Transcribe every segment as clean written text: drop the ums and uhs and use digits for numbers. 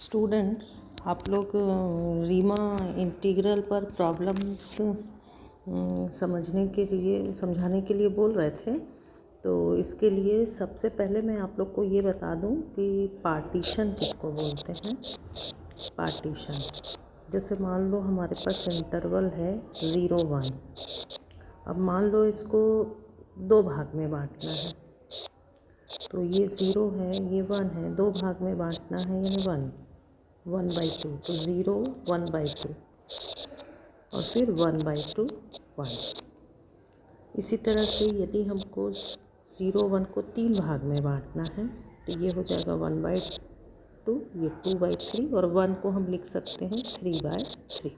Students, आप लोग Reema integral पर प्रॉब्लम्स समझाने के लिए बोल रहे थे। तो इसके लिए सबसे पहले मैं आप लोग को ये बता दूं कि पार्टीशन किसको बोलते हैं। पार्टीशन, जैसे मान लो हमारे पास इंटरवल है 0, 1। अब मान लो इसको दो भाग में बांटना है, तो ये 0 है, ये 1 है, दो भाग में बांटना है, यानी 1/2। तो 0 1/2 और फिर 1/2 1। इसी तरह से यदि हमको 0 1 को 3 भाग में बांटना है तो ये हो जाएगा 1/2, ये 2/3 और 1 को हम लिख सकते हैं 3/3।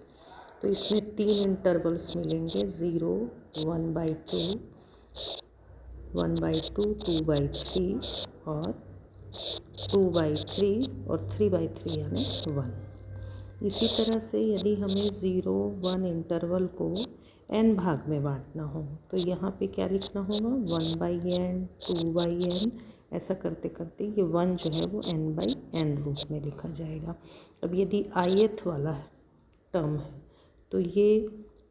तो इसमें 3 इंटरवल्स मिलेंगे, 0 1/2 1/2 2/3 और 2/3 और 3/3 यानी 1। इसी तरह से यदि हमें 0 1 इंटरवल को n भाग में बांटना हो तो यहाँ पे क्या लिखना होगा, 1/n 2/n, ऐसा करते करते ये 1 जो है वो n/n रूप में लिखा जाएगा। अब यदि ith वाला टर्म है तो ये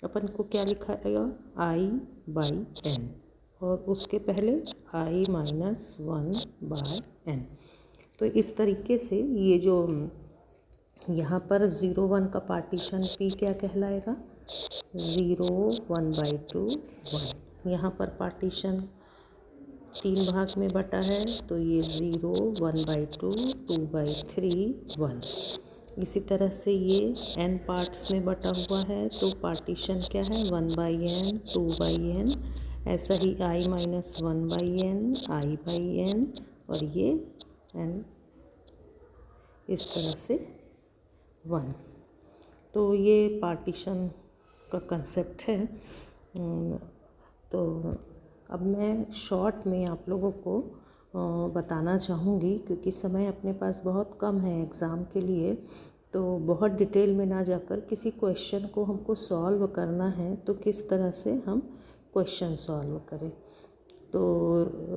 अपन को क्या लिखा जाएगा, i/n और उसके पहले i-1/n। तो इस तरीके से ये जो यहाँ पर 0 1 का पार्टीशन P क्या कहलाएगा, 0 1/2 1। यहाँ पर पार्टीशन 3 भाग में बटा है तो ये 0 1/2 2/3 1। इसी तरह से ये n पार्ट्स में बटा हुआ है तो पार्टीशन क्या है, 1/n 2/n, ऐसा ही i-1/n i/n और ये n इस तरह से 1। तो ये पार्टीशन का कंसेप्ट है। तो अब मैं शॉर्ट में आप लोगों को बताना चाहूँगी, क्योंकि समय अपने पास बहुत कम है एग्ज़ाम के लिए, तो बहुत डिटेल में ना जाकर किसी क्वेश्चन को हमको सॉल्व करना है तो किस तरह से हम क्वेश्चन सॉल्व करें। तो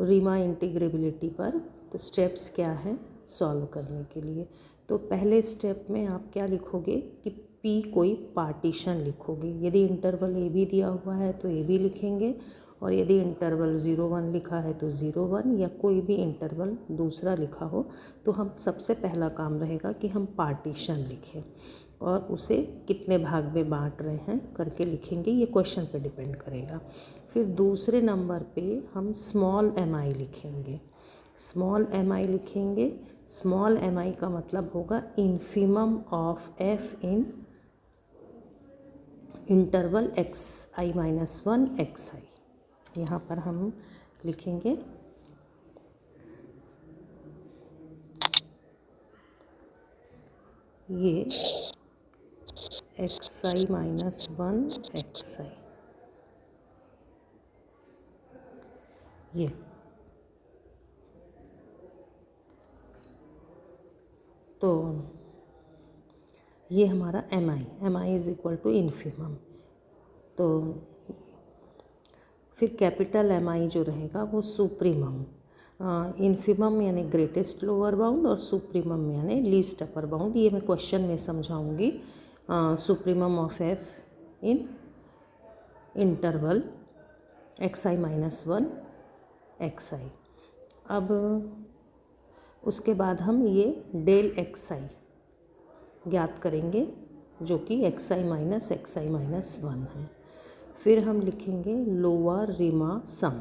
रीमा इंटीग्रेबिलिटी पर तो स्टेप्स क्या है सॉल्व करने के लिए। तो पहले स्टेप में आप क्या लिखोगे कि P कोई पार्टीशन लिखोगे। यदि इंटरवल ए बी दिया हुआ है तो ए बी लिखेंगे, और यदि इंटरवल 0 1 लिखा है तो 0 1 या कोई भी इंटरवल दूसरा लिखा हो तो हम सबसे पहला काम रहेगा कि हम पार्टीशन लिखें और उसे कितने भाग में बांट रहे हैं करके लिखेंगे, ये क्वेश्चन पे डिपेंड करेगा। फिर दूसरे नंबर पे हम स्मॉल mi लिखेंगे। स्मॉल mi लिखेंगे, स्मॉल mi का मतलब होगा infimum of f in interval xi-1 xi। यहाँ पर हम लिखेंगे ये xi-1 xi, ये तो ये हमारा mi is equal to infimum. तो फिर कैपिटल mi जो रहेगा वो सुप्रीमम। इन्फिमम यानी ग्रेटेस्ट लोअर बाउंड और सुप्रीमम यानी लीस्ट अपर बाउंड, ये मैं क्वेश्चन में समझाऊंगी। Supremum of f in interval xi-1 xi। अब उसके बाद हम ये डेल xi ज्ञात करेंगे जो कि xi-1 है। फिर हम लिखेंगे लोअर रीमान सम।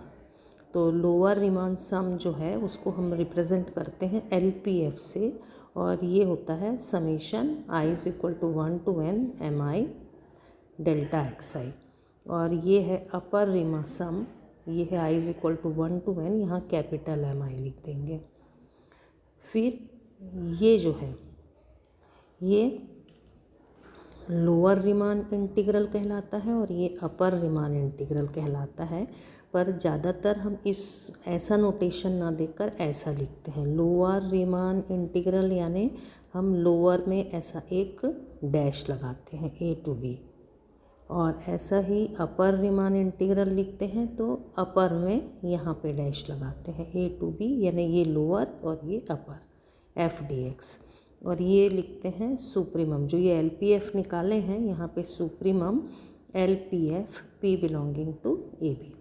तो लोअर रीमान सम जो है उसको हम रिप्रेजेंट करते हैं LPF से, और ये होता है summation i=1 to n mi delta xi। और ये है अपर रीमा सम, ये है i=1 to n, यहाँ कैपिटल mi लिख देंगे। फिर ये जो है ये लोअर रीमान इंटीग्रल कहलाता है और ये अपर रीमान इंटीग्रल कहलाता है, पर ज़्यादातर हम इस ऐसा नोटेशन ना देकर ऐसा लिखते हैं लोअर रीमान इंटीग्रल, यानी हम लोअर में ऐसा एक डैश लगाते हैं A to B, और ऐसा ही अपर रीमान इंटीग्रल लिखते हैं तो अपर में यहाँ पे डैश लगाते हैं A to B, यानी ये लोअर और ये अपर f dx। और ये लिखते हैं सुप्रीमम। जो ये LPF निकाले हैं यहाँ पे supremum LPF P belonging to AB।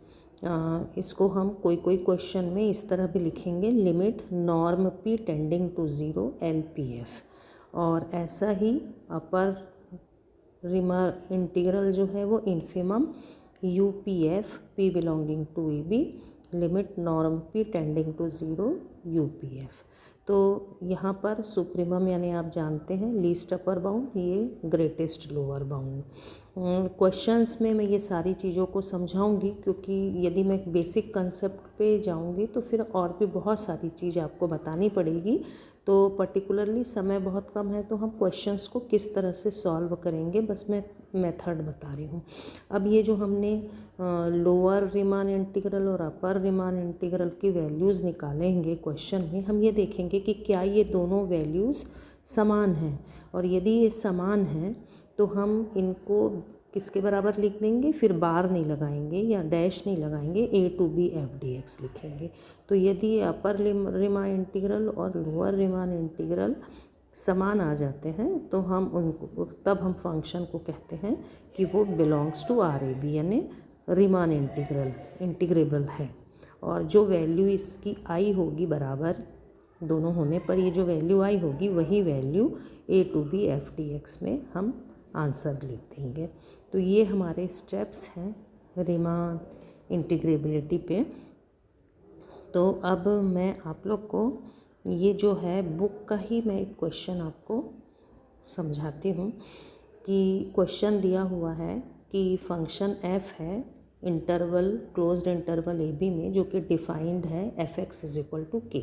इसको हम कोई क्वेश्चन में इस तरह भी लिखेंगे, limit norm P tending to 0 LPF। और ऐसा ही अपर रिमर इंटीग्रल जो है वो infimum UPF P belonging to AB, limit norm P tending to 0 UPF। तो यहाँ पर सुप्रीमम यानी आप जानते हैं लीस्ट अपर बाउंड, ये ग्रेटेस्ट लोअर बाउंड। क्वेश्चंस में मैं ये सारी चीज़ों को समझाऊंगी, क्योंकि यदि मैं बेसिक कंसेप्ट पे जाऊंगी तो फिर और भी बहुत सारी चीज़ आपको बतानी पड़ेगी। तो पर्टिकुलरली समय बहुत कम है, तो हम क्वेश्चंस को किस तरह से सॉल्व करेंगे बस मैं मेथड बता रही हूँ। अब ये जो हमने लोअर रीमान इंटीग्रल और अपर रीमान इंटीग्रल की वैल्यूज़ निकालेंगे क्वेश्चन में, हम ये देखेंगे कि क्या ये दोनों वैल्यूज़ समान हैं, और यदि ये समान हैं तो हम इनको किसके बराबर लिख देंगे, फिर बार नहीं लगाएंगे या डैश नहीं लगाएंगे, A to B F dx लिखेंगे। तो यदि अपर रीमान इंटीग्रल और लोअर रीमान इंटीग्रल समान आ जाते हैं तो हम उनको, तब हम फंक्शन को कहते हैं कि वो बिलोंग्स टू RAB यानी रीमान इंटीग्रेबल है। और जो वैल्यू इसकी आई होगी बराबर दोनों होने पर, ये जो वैल्यू आई होगी वही value A to B F dx में हम आंसर लिख देंगे। तो ये हमारे स्टेप्स हैं रीमान इंटीग्रेबिलिटी पे। तो अब मैं आप लोग को ये जो है बुक का ही मैं एक क्वेश्चन आपको समझाती हूँ कि क्वेश्चन दिया हुआ है कि फंक्शन f है इंटरवल क्लोज्ड इंटरवल AB में, जो कि डिफाइंड है fx is equal to k।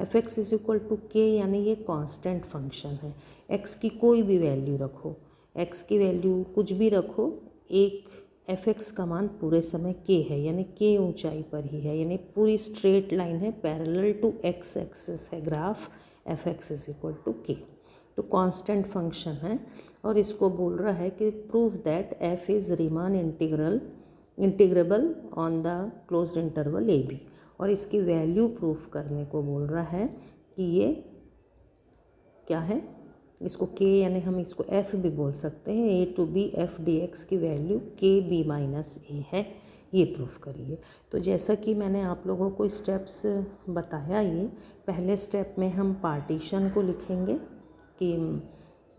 fx is equal to k यानी ये कांस्टेंट फंक्शन है। x की कोई भी वैल्यू रखो, x की वैल्यू कुछ भी रखो, एक fx का मान पूरे समय k है, यानी k ऊंचाई पर ही है, यानी पूरी स्ट्रेट लाइन है, पैरेलल टू x एक्सिस है graph fx is equal to k। तो कांस्टेंट फंक्शन है और इसको बोल रहा है कि prove that f is Riemann integrable on the closed interval AB। और इसकी वैल्यू प्रूफ करने को बोल रहा है कि ये क्या है, इसको k यानी हम इसको f भी बोल सकते हैं, A to B F dx की वैल्यू KB माइनस A है, ये प्रूफ करिए। तो जैसा कि मैंने आप लोगों को स्टेप्स बताया, ये पहले स्टेप में हम पार्टीशन को लिखेंगे कि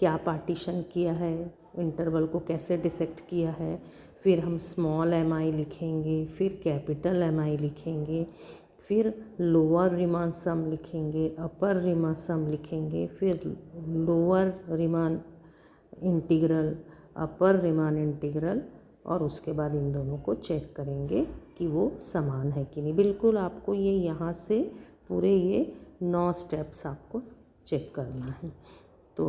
क्या पार्टीशन किया है, इंटरवल को कैसे डिसेक्ट किया है, फिर हम स्मॉल mi लिखेंगे, फिर कैपिटल mi लिखेंगे, फिर लोअर रीमान सम लिखेंगे, अपर रीमान सम लिखेंगे, फिर लोअर रीमान इंटीग्रल, अपर रीमान इंटीग्रल, और उसके बाद इन दोनों को चेक करेंगे कि वो समान है कि नहीं। बिल्कुल आपको ये यहाँ से पूरे ये 9 स्टेप्स आपको चेक करना है। तो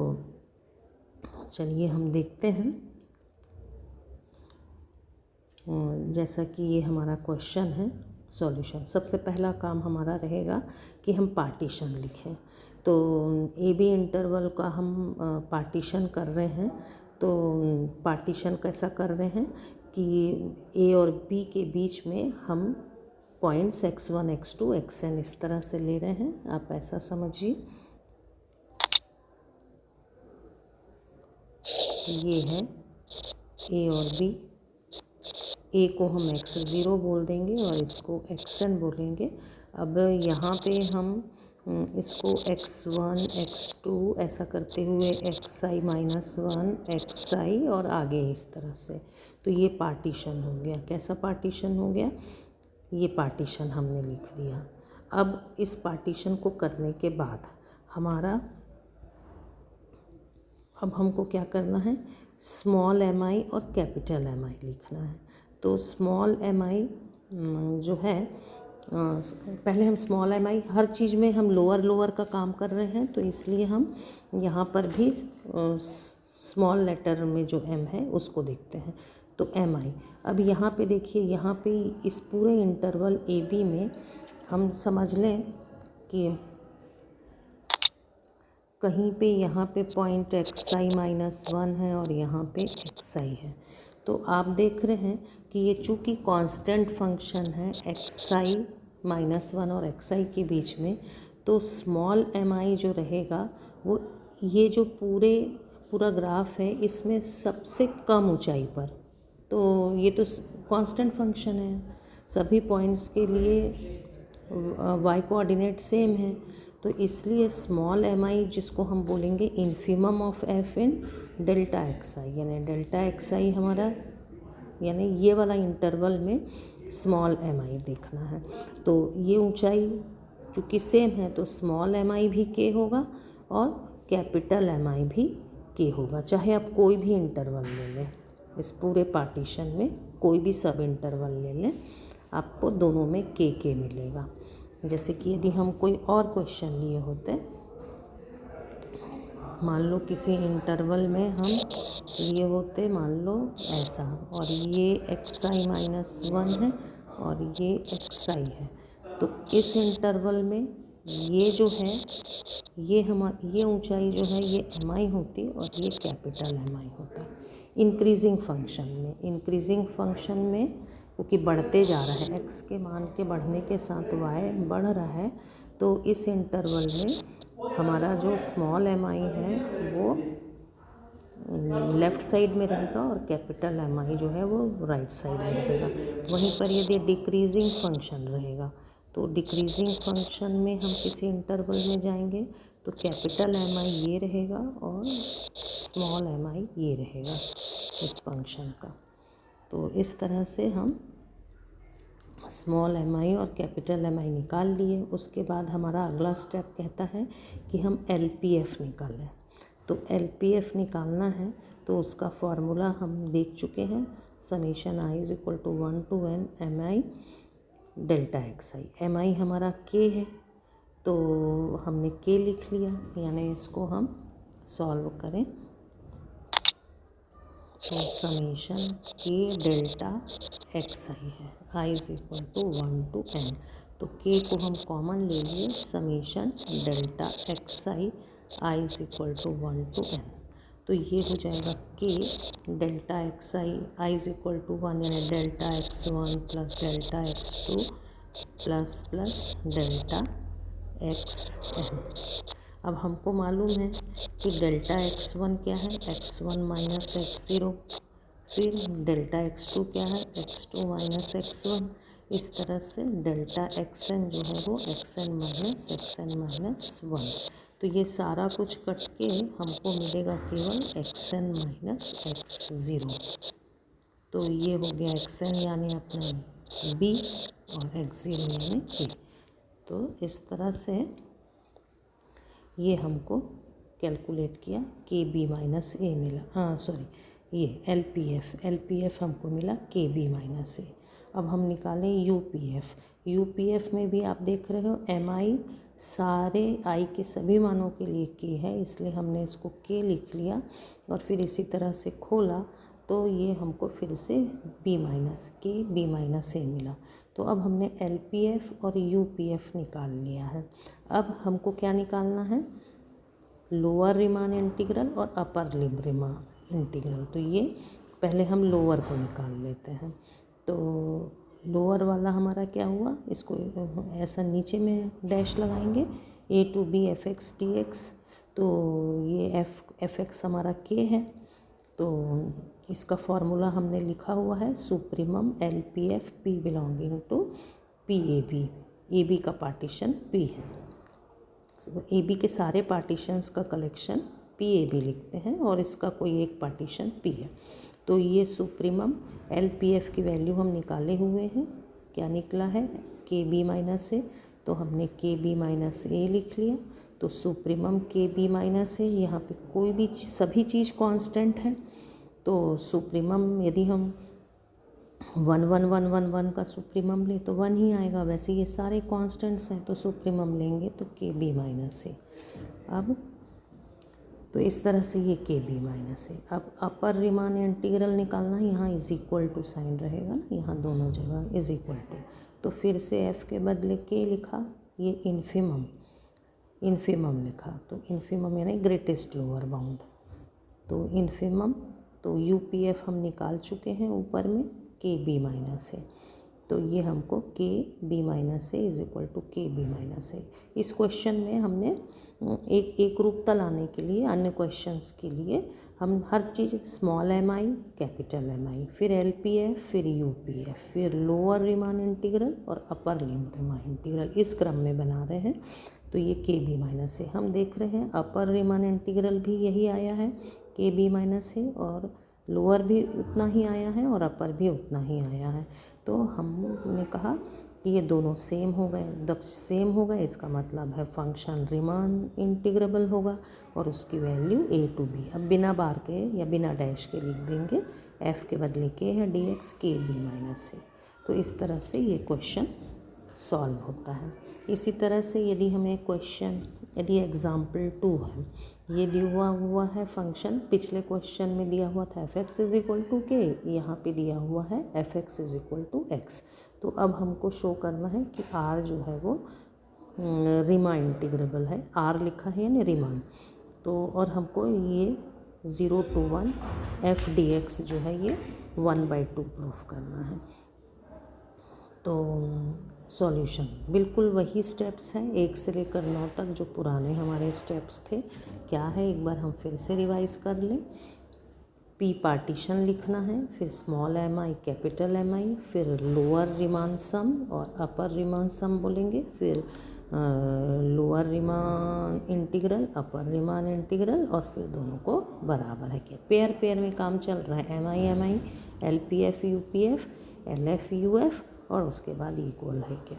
चलिए हम देखते हैं। जैसा कि ये हमारा क्वेश्चन है, सॉल्यूशन। सबसे पहला काम हमारा रहेगा कि हम पार्टीशन लिखें। तो AB इंटरवल का हम पार्टीशन कर रहे हैं। तो पार्टीशन कैसा कर रहे हैं कि A और B के बीच में हम पॉइंट्स x1 x2 xn इस तरह से ले रहे हैं, आप ऐसा समझिए। ये है A और B। A को हम x0 बोल देंगे और इसको xn बोलेंगे। अब यहाँ पे हम इसको x1 x2 ऐसा करते हुए xi माइनस 1 xi और आगे इस तरह से। तो ये पार्टीशन हो गया। कैसा पार्टीशन हो गया, ये पार्टीशन हमने लिख दिया। अब इस पार्टीशन को करने के बाद अब हमको क्या करना है, स्मॉल mi और कैपिटल mi लिखना है। तो स्मॉल mi जो है, पहले हम स्मॉल mi, हर चीज़ में हम लोअर का काम कर रहे हैं, तो इसलिए हम यहाँ पर भी स्मॉल लेटर में जो m है उसको देखते हैं। तो mi, अब यहाँ पे देखिए, यहाँ पे इस पूरे इंटरवल AB में हम समझ लें कि कहीं पे यहाँ पे पॉइंट xi माइनस 1 है और यहाँ पे xi है। तो आप देख रहे हैं कि ये चूँकि कांस्टेंट फंक्शन है xi माइनस 1 और xi के बीच में, तो स्मॉल mi जो रहेगा वो ये जो पूरा ग्राफ है इसमें सबसे कम ऊंचाई पर, तो ये तो कांस्टेंट फंक्शन है, सभी पॉइंट्स के लिए y कोऑर्डिनेट सेम है, तो इसलिए स्मॉल एम आई जिसको हम बोलेंगे infimum of F in delta x I, यानी डेल्टा एक्स आई हमारा, यानी ये वाला इंटरवल में स्मॉल एम आई देखना है। तो ये ऊंचाई चूँकि सेम है तो स्मॉल एम आई भी के होगा और कैपिटल एम आई भी के होगा, चाहे आप कोई भी इंटरवल ले लें, इस पूरे पार्टीशन में कोई भी सब इंटरवल ले लें, आपको दोनों में के मिलेगा। जैसे कि यदि हम कोई और क्वेश्चन लिए होते, मान लो किसी इंटरवल में हम लिए होते, मान लो ऐसा, और ये एक्स आई माइनस 1 है और ये एक्स आई है, तो इस इंटरवल में ये जो है ये ऊंचाई जो है ये एम आई होती और ये कैपिटल एम आई होता। इंक्रीजिंग फंक्शन में क्योंकि बढ़ते जा रहा है, एक्स के मान के बढ़ने के साथ वाई बढ़ रहा है, तो इस इंटरवल में हमारा जो स्मॉल एम आई है वो लेफ़्ट साइड में रहेगा और कैपिटल एम आई जो है वो राइट साइड में रहेगा। वहीं पर यदि डिक्रीजिंग फंक्शन रहेगा तो डिक्रीजिंग फंक्शन में हम किसी इंटरवल में जाएंगे तो कैपिटल एम आई ये रहेगा और स्मॉल एम आई ये रहेगा इस फंक्शन का। तो इस तरह से हम स्मॉल एम आई और कैपिटल एम आई निकाल लिए। उसके बाद हमारा अगला स्टेप कहता है कि हम एल पी एफ निकालें। तो एल पी एफ निकालना है तो उसका फॉर्मूला हम देख चुके हैं, summation I is equal to 1 to n M I delta x I. M I हमारा के है तो हमने के लिख लिया, यानी इसको हम सॉल्व करें तो समेशन के डेल्टा एक्स आई है, आई is equal to 1 to n, तो के को हम कॉमन ले लिए, summation delta x I is equal to 1 to n, तो ये हो जाएगा K delta x I is equal to 1, यानी delta X 1 plus delta X 2 plus delta X N. अब हमको मालूम है कि डेल्टा एक्स 1 क्या है, एक्स 1 माइनस एक्स 0, फिर डेल्टा एक्स 2 क्या है, एक्स 2 माइनस एक्स 1, इस तरह से डेल्टा एक्स एन जो है वो एक्स एन माइनस 1। तो ये सारा कुछ कट के हमको मिलेगा केवल एक्स एन माइनस एक्स 0। तो ये हो गया एक्स एन यानी अपना बी और एक्स 0 यानी ए। तो इस तरह से ये हमको कैलकुलेट किया, के बी माइनस ए मिला, ये एल पी एफ हमको मिला के बी माइनस ए। अब हम निकालें यू पी एफ में भी आप देख रहे हो एम आई सारे आई के सभी मानों के लिए के है, इसलिए हमने इसको के लिख लिया और फिर इसी तरह से खोला तो ये हमको फिर से बी माइनस ए मिला। तो अब हमने एल पी एफ और यू पी एफ निकाल लिया है। अब हमको क्या निकालना है, लोअर रिमान इंटीग्रल और अपर लिम रिमान इंटीग्रल। तो ये पहले हम लोअर को निकाल लेते हैं। तो लोअर वाला हमारा क्या हुआ, इसको ऐसा नीचे में डैश लगाएंगे, a to b f x d x, तो ये एफ एक्स हमारा के है, तो इसका फॉर्मूला हमने लिखा हुआ है supremum L P F P belonging to P A B का पार्टीशन पी है, ए बी के सारे पार्टीशंस का कलेक्शन पी ए बी लिखते हैं और इसका कोई एक पार्टीशन पी है। तो ये सुप्रीमम एल पी एफ की वैल्यू हम निकाले हुए हैं, क्या निकला है के बी माइनस ए, तो हमने के बी माइनस ए लिख लिया। तो सुप्रीमम के बी माइनस ए, यहाँ पे कोई भी सभी चीज़ कांस्टेंट है, तो सुप्रीमम यदि हम 1 का सुप्रीमम ले तो 1 ही आएगा, वैसे ये सारे कांस्टेंट्स हैं तो सुप्रीमम लेंगे तो के बी माइनस ए। अब तो इस तरह से ये के बी माइनस ए। अब अपर रिमान इंटीग्रल निकालना है, यहाँ इज इक्वल टू साइन रहेगा ना, यहाँ दोनों जगह इज इक्वल टू, तो फिर से एफ़ के बदले के लिखा, ये इन्फीमम लिखा, तो इन्फीमम यानी ग्रेटेस्ट लोअर बाउंड, तो इन्फीमम, तो यू पी एफ हम निकाल चुके हैं ऊपर में के बी माइनस ए। तो ये हमको K B minus A is equal to K B minus A. इस क्वेश्चन में हमने एक रूपता लाने के लिए अन्य क्वेश्चंस के लिए हम हर चीज़ small m i capital M I, फिर एल पी एफ, फिर यू पी एफ, फिर लोअर रीमान इंटीग्रल और अपर रीमान इंटीग्रल इस क्रम में बना रहे हैं। तो ये के बी माइनस ए हम देख रहे हैं, अपर रीमान इंटीग्रल भी यही आया है के बी माइनस ए, और लोअर भी उतना ही आया है और अपर भी उतना ही आया है। तो हमने कहा कि ये दोनों सेम हो गए। जब सेम हो गए इसका मतलब है फंक्शन रीमान इंटीग्रेबल होगा और उसकी वैल्यू ए टू बी। अब बिना बार के या बिना डैश के लिख देंगे, एफ़ के बदले के है डी एक्स के बी माइनस ए। तो इस तरह से ये क्वेश्चन सॉल्व होता है। इसी तरह से यदि हमें क्वेश्चन, यदि एग्जाम्पल 2 है, ये दिया हुआ है फंक्शन, पिछले क्वेश्चन में दिया हुआ था F X is equal to K, यहाँ पे दिया हुआ है F X is equal to X. तो अब हमको शो करना है कि आर जो है वो रीमान इंटीग्रेबल है, आर लिखा है यानी रीमान। तो और हमको ये 0 to 1 एफ डी एक्स जो है ये 1/2 प्रूफ करना है। तो सॉल्यूशन बिल्कुल वही स्टेप्स हैं 1 से लेकर 9 तक जो पुराने हमारे स्टेप्स थे। क्या है, एक बार हम फिर से रिवाइज कर लें। पी पार्टीशन लिखना है, फिर small m i capital M I, फिर लोअर रीमान सम और अपर रीमान सम बोलेंगे, फिर लोअर रीमान इंटीग्रल, अपर रीमान इंटीग्रल, और फिर दोनों को बराबर है क्या, पेयर पेयर में काम चल रहा है, M I L P F U P F L F U F, और उसके बाद इक्वल है क्या।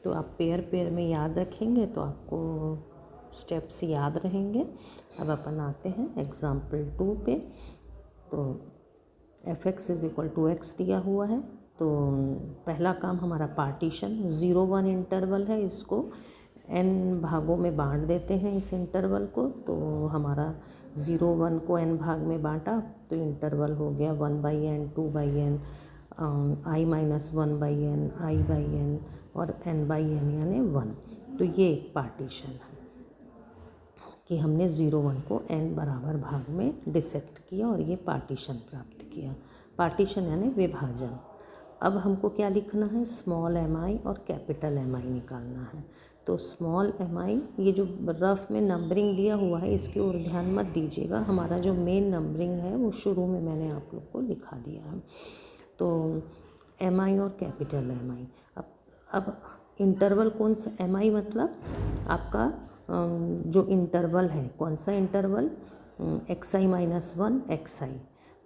तो आप पेयर पेयर में याद रखेंगे तो आपको स्टेप्स याद रहेंगे। अब अपन आते हैं एग्जाम्पल 2 पे। तो F X is equal to X दिया हुआ है। तो पहला काम हमारा पार्टीशन 0-1 इंटरवल है, इसको n भागों में बांट देते हैं इस इंटरवल को। तो हमारा 0-1 को n भाग में बांटा तो इंटरवल हो गया 1/n 2/n i-1/n i/n और n/n यानी 1। तो ये एक पार्टीशन है कि हमने 0-1 को n बराबर भाग में डिसेक्ट किया और ये पार्टीशन प्राप्त किया। पार्टीशन यानी विभाजन। अब हमको क्या लिखना है, स्मॉल एम आई और कैपिटल एम आई निकालना है। तो स्मॉल एम आई, ये जो रफ में नंबरिंग दिया हुआ है इसकी ओर ध्यान मत दीजिएगा, हमारा जो मेन नंबरिंग है वो शुरू में मैंने आप लोग को लिखा दिया है। तो एम आई और कैपिटल एम आई। अब इंटरवल कौन सा, एम आई मतलब आपका जो इंटरवल है, कौन सा इंटरवल, xi-1 xi।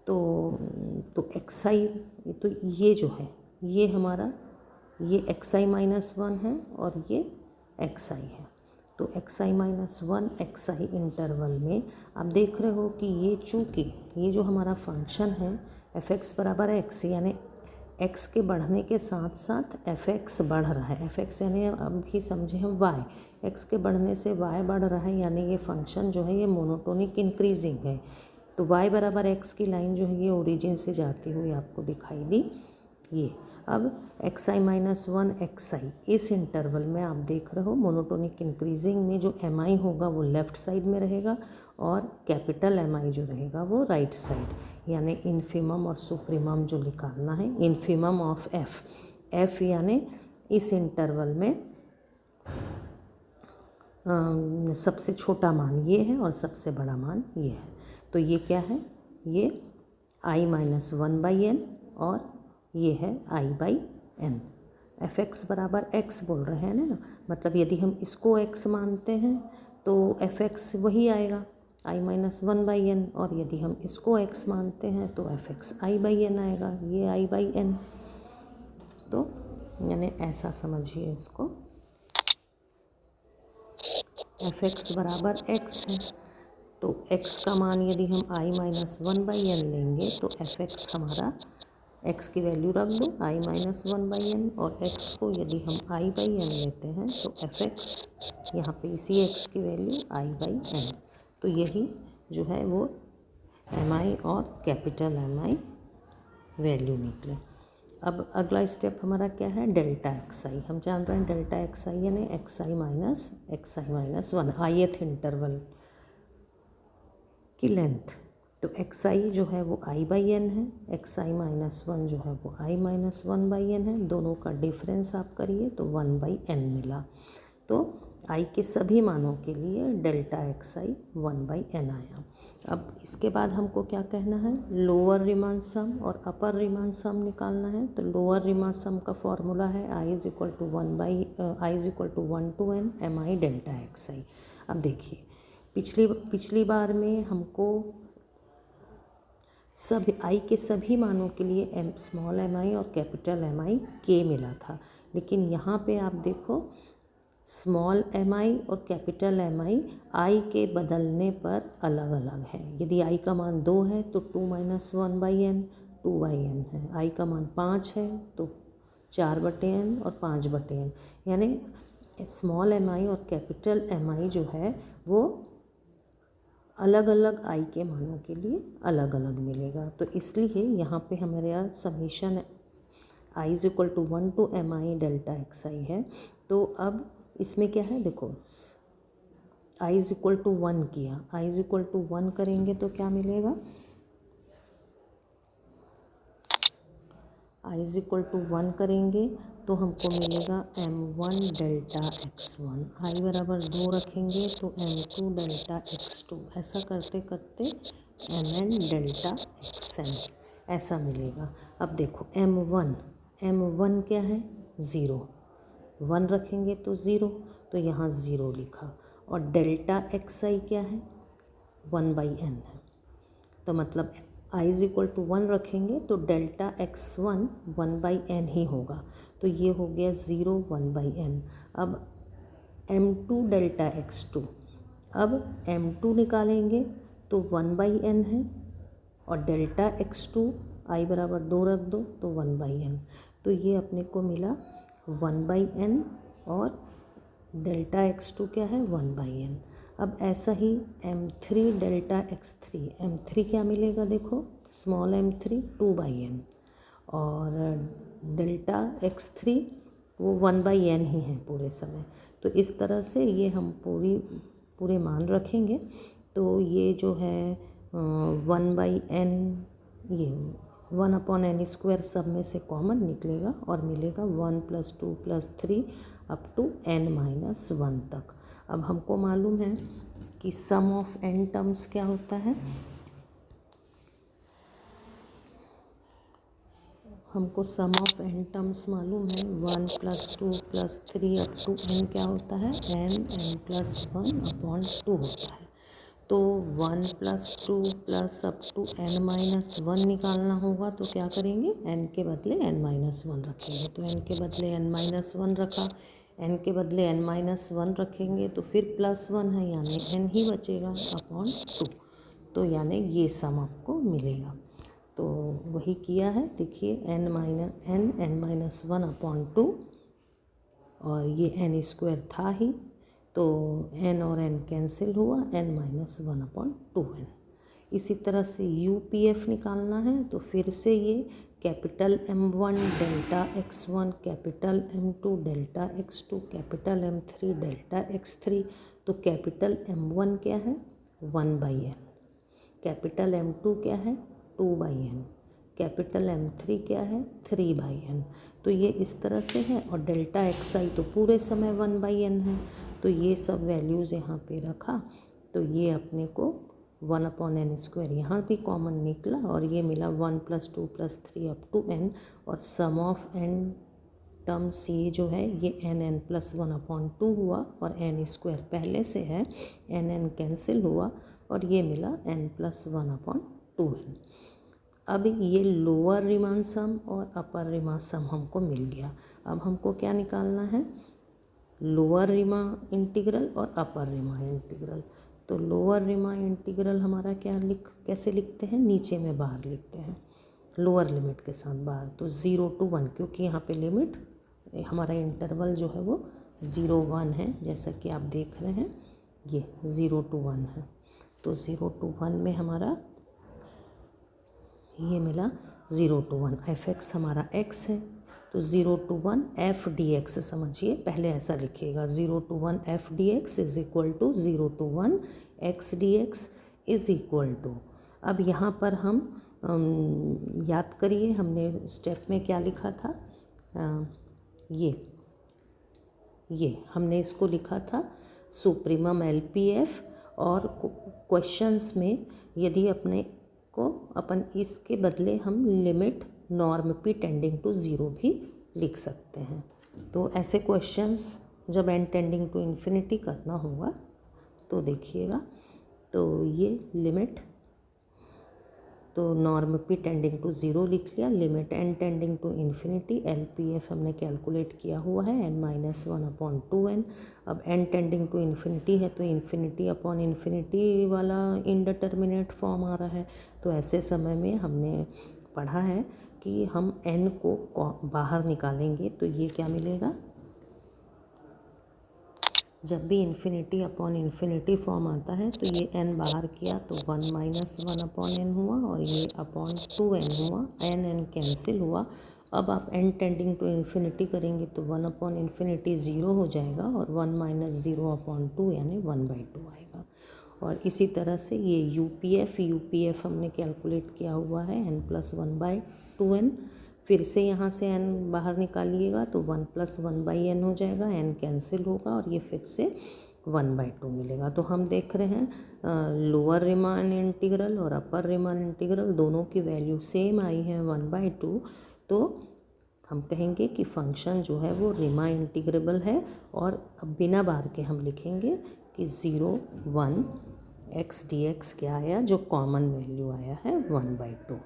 तो xi, तो ये जो है ये हमारा ये xi-1 है और ये xi है। तो xi-1 xi इंटरवल में आप देख रहे हो कि ये चूँकि ये जो हमारा फंक्शन है एफ एक्स बराबर एक्स, यानी एक्स के बढ़ने के साथ साथ एफ एक्स बढ़ रहा है। एफ एक्स यानी अब भी समझे हम वाई, एक्स के बढ़ने से वाई बढ़ रहा है, यानी ये फंक्शन जो है ये मोनोटोनिक इंक्रीजिंग है। तो वाई बराबर एक्स की लाइन जो है ये ओरिजिन से जाती हुई आपको दिखाई दी ये। अब xi-1 xi इस इंटरवल में आप देख रहे हो मोनोटोनिक इंक्रीजिंग में जो एम आई होगा वो लेफ़्ट साइड में रहेगा और कैपिटल एम आई जो रहेगा वो राइट साइड, यानी इन्फिमम और सुप्रीमम जो निकालना है, इन्फिमम ऑफ एफ, एफ यानी इस इंटरवल में सबसे छोटा मान ये है और सबसे बड़ा मान ये है। तो ये क्या है, ये i-1/n और ये है i/n। एफ एक्स बराबर एक्स बोल रहे हैं ना, मतलब यदि हम इसको x मानते हैं तो एफ एक्स वही आएगा i-1/n, और यदि हम इसको x मानते हैं तो एफ एक्स i/n आएगा, ये i/n। तो यानी ऐसा समझिए इसको, एफ एक्स बराबर x है तो x का मान यदि हम i-1/n लेंगे तो एफ एक्स हमारा, x की वैल्यू रख दो i-1/n, और x को यदि हम i/n लेते हैं तो एफ एक्स यहाँ पे इसी x की वैल्यू i/n। तो यही जो है वो एम आई और कैपिटल एम आई वैल्यू निकले। अब अगला स्टेप हमारा क्या है, डेल्टा एक्स आई। हम जान रहे हैं डेल्टा एक्स आई यानी xi-1 ith इंटरवल की लेंथ। तो एक्स आई जो है वो आई बाई एन है, एक्स आई माइनस वन जो है वो आई माइनस वन बाई एन है। दोनों का डिफरेंस आप करिए तो वन बाई एन मिला। तो आई के सभी मानों के लिए delta x I one by N आया। अब इसके बाद हमको क्या कहना है, लोअर रिमान सम और अपर रिमान सम निकालना है। तो लोअर रिमान सम का फॉर्मूला है आई is equal to one to n m I delta x i. अब देखिए पिछली बार में हमको सब आई के सभी मानों के लिए एम स्मॉल एम आई और कैपिटल एम आई के मिला था, लेकिन यहाँ पे आप देखो स्मॉल एम आई और कैपिटल एम आई के बदलने पर अलग अलग है। यदि आई का मान 2 है तो 2 minus one by N 2 by N है। आई का मान 5 है तो 4 बटे एन और 5 बटे एन, यानी स्मॉल एम आई और कैपिटल एम आई जो है वो अलग अलग आई के मानों के लिए अलग अलग मिलेगा। तो इसलिए यहाँ पे हमारे यहाँ summation I is equal to one to M I delta x I है। तो अब इसमें क्या है, देखो I is equal to one किया, I is equal to one करेंगे तो क्या मिलेगा, I is equal to one करेंगे तो हमको मिलेगा m1 डेल्टा x1। आई बराबर 2 रखेंगे तो m2 डेल्टा x2। ऐसा करते करते mn डेल्टा xn ऐसा मिलेगा। अब देखो m1 क्या है, 0, 1 रखेंगे तो 0, तो यहाँ 0 लिखा। और डेल्टा xi क्या है, 1 बाई एन है। तो मतलब आई इज इक्वल टू 1 रखेंगे तो डेल्टा x1 1 बाई एन ही होगा। तो ये हो गया 0 1 बाई एन। अब m2 डेल्टा x2, अब m2 निकालेंगे तो 1 बाई एन है और डेल्टा x2 आई बराबर 2 रख दो तो 1 बाई एन। तो ये अपने को मिला 1 बाई एन और डेल्टा x2 क्या है, 1 बाई एन। अब ऐसा ही m3 डेल्टा x3, m3 क्या मिलेगा, देखो स्मॉल m3 2 बाई एन और डेल्टा x3 वो 1 बाई एन ही है पूरे समय। तो इस तरह से ये हम पूरे मान रखेंगे तो ये जो है 1 बाई एन, ये 1 अपॉन एन स्क्वायर सब में से कॉमन निकलेगा और मिलेगा 1 + 2 + 3 अप टू n-1 तक। अब हमको मालूम है कि सम ऑफ n टर्म्स क्या होता है, हमको सम ऑफ n टर्म्स मालूम है 1 + 2 + 3 अप टू n क्या होता है, n+1 अपॉन 2 होता है। तो 1 + 2 + अप टू n-1 निकालना होगा तो क्या करेंगे, n के बदले n-1 रखेंगे। तो n के बदले n-1 रखा, n के बदले n-1 रखेंगे तो फिर +1 है यानी n ही बचेगा अपॉन 2। तो यानी ये सम आपको मिलेगा। तो वही किया है, देखिए n-1 अपॉन 2 और ये n² था ही तो n और n कैंसिल हुआ, n-1 अपॉन 2n। इसी तरह से UPF निकालना है तो फिर से ये capital M1 delta x1, capital M2 delta x2, capital M3 delta x3। तो कैपिटल M1 क्या है, 1 बाई एन, कैपिटल M2 क्या है, 2 बाई एन, कैपिटल M3 क्या है, 3 बाई एन। तो ये इस तरह से है और डेल्टा xi तो पूरे समय 1 बाई एन है। तो ये सब वैल्यूज़ यहाँ पे रखा तो ये अपने को 1 अपॉन n² यहाँ भी कॉमन निकला और ये मिला 1 + 2 + 3 अप टू n। और सम ऑफ n टर्म्स ये जो है ये n+1 अपॉन 2 हुआ और n² पहले से है, n कैंसिल हुआ और ये मिला n+1 अपॉन 2n। अब ये लोअर रिमान सम और अपर रिमान सम हमको मिल गया। अब हमको क्या निकालना है, लोअर रिमा इंटीग्रल और अपर रिमा इंटीग्रल। तो लोअर रिमा इंटीग्रल हमारा कैसे लिखते हैं, नीचे में बाहर लिखते हैं लोअर लिमिट के साथ बाहर। तो 0 to 1, क्योंकि यहाँ पे लिमिट हमारा इंटरवल जो है वो 0-1 है, जैसा कि आप देख रहे हैं ये 0 to 1 है। तो 0 to 1 में हमारा ये मिला 0 to 1, f(x) हमारा x है तो 0 to 1 f dx समझिए, पहले ऐसा लिखिएगा 0 to 1 f dx is equal to 0 to 1 x dx is equal to, अब यहाँ पर हम याद करिए हमने स्टेप में क्या लिखा था। ये हमने इसको लिखा था सुप्रीमम एलपीएफ, और क्वेश्चंस में यदि अपन इसके बदले हम limit norm P tending to 0 भी लिख सकते हैं। तो ऐसे क्वेश्चंस जब n टेंडिंग टू इन्फिनिटी करना होगा तो देखिएगा, तो ये लिमिट, तो नॉर्म पी टेंडिंग टू 0 लिख लिया, limit n tending to infinity, LPF हमने कैलकुलेट किया हुआ है n-1/2n। अब n टेंडिंग टू इन्फिनिटी है तो इन्फिनिटी अपॉन इन्फिनिटी वाला इनडिटर्मिनेट फॉर्म आ रहा है। तो ऐसे समय में हमने पढ़ा है कि हम n को बाहर निकालेंगे तो ये क्या मिलेगा, जब भी इन्फिनिटी अपॉन इन्फिनिटी फॉर्म आता है तो ये n बाहर किया तो 1-1/n हुआ, और ये अपॉन 2n हुआ, n कैंसिल हुआ। अब आप n टेंडिंग टू इन्फिनिटी करेंगे तो 1/∞ 0 हो जाएगा, और 1 - 0/2 यानी 1/2 आएगा। और इसी तरह से ये यूपीएफ हमने कैलकुलेट किया हुआ है n+1/2n। फिर से यहाँ से n बाहर निकालिएगा तो 1 + 1/n हो जाएगा, n कैंसिल होगा और ये फिर से 1/2 मिलेगा। तो हम देख रहे हैं लोअर रीमान इंटीग्रल और अपर रीमान इंटीग्रल दोनों की वैल्यू सेम आई है 1/2। तो हम कहेंगे कि फंक्शन जो है वो रीमान इंटीग्रेबल है, और अब बिना बार के हम लिखेंगे कि 0, 1 x dx क्या आया, जो कॉमन वैल्यू आया है 1/2।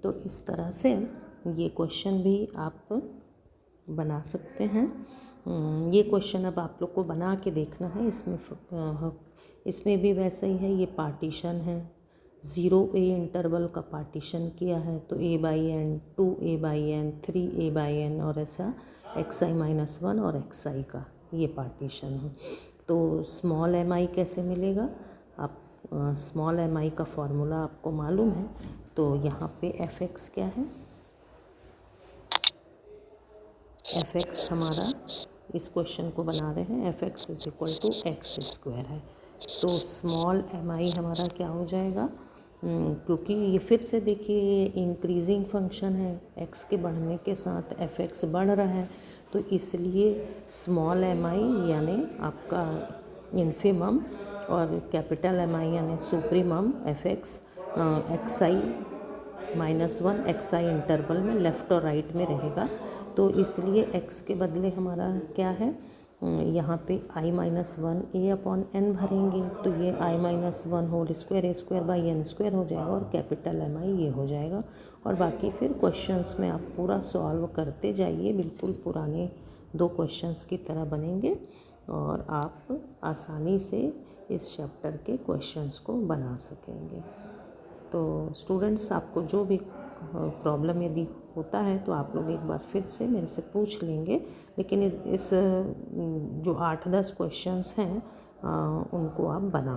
तो इस तरह से ये क्वेश्चन भी आप बना सकते हैं। ये क्वेश्चन अब आप लोग को बना के देखना है। इसमें भी वैसा ही है, ये पार्टीशन है, 0a इंटरवल का पार्टीशन किया है, तो a/n, 2a/n, 3a/n और ऐसा xi-1 और xi का ये पार्टीशन है। तो स्मॉल mi कैसे मिलेगा, आप स्मॉल mi का फॉर्मूला आपको मालूम है। तो यहाँ पे fx क्या है, fx हमारा, इस क्वेश्चन को बना रहे हैं, fx = x² है। तो स्मॉल mi हमारा क्या हो जाएगा, क्योंकि ये फिर से देखिए ये इंक्रीजिंग फंक्शन है, x के बढ़ने के साथ fx बढ़ रहा है, तो इसलिए स्मॉल mi यानी आपका इन्फिमम, और कैपिटल mi यानी supremum fx xi-1 xi interval में लेफ़्ट और राइट में रहेगा। तो इसलिए x के बदले हमारा क्या है, यहाँ पे i-1 a/n भरेंगे, तो ये i-1 होल स्क्वायर a² हो जाएगा, और कैपिटल mi ये हो जाएगा। और बाकी फिर क्वेश्चंस में आप पूरा सॉल्व करते जाइए, बिल्कुल पुराने 2 क्वेश्चंस की तरह बनेंगे, और आप आसानी से इस चैप्टर के क्वेश्चंस को बना सकेंगे। तो स्टूडेंट्स, आपको जो भी प्रॉब्लम यदि होता है तो आप लोग एक बार फिर से मेरे से पूछ लेंगे, लेकिन इस जो 8-10 क्वेश्चंस हैं उनको आप बना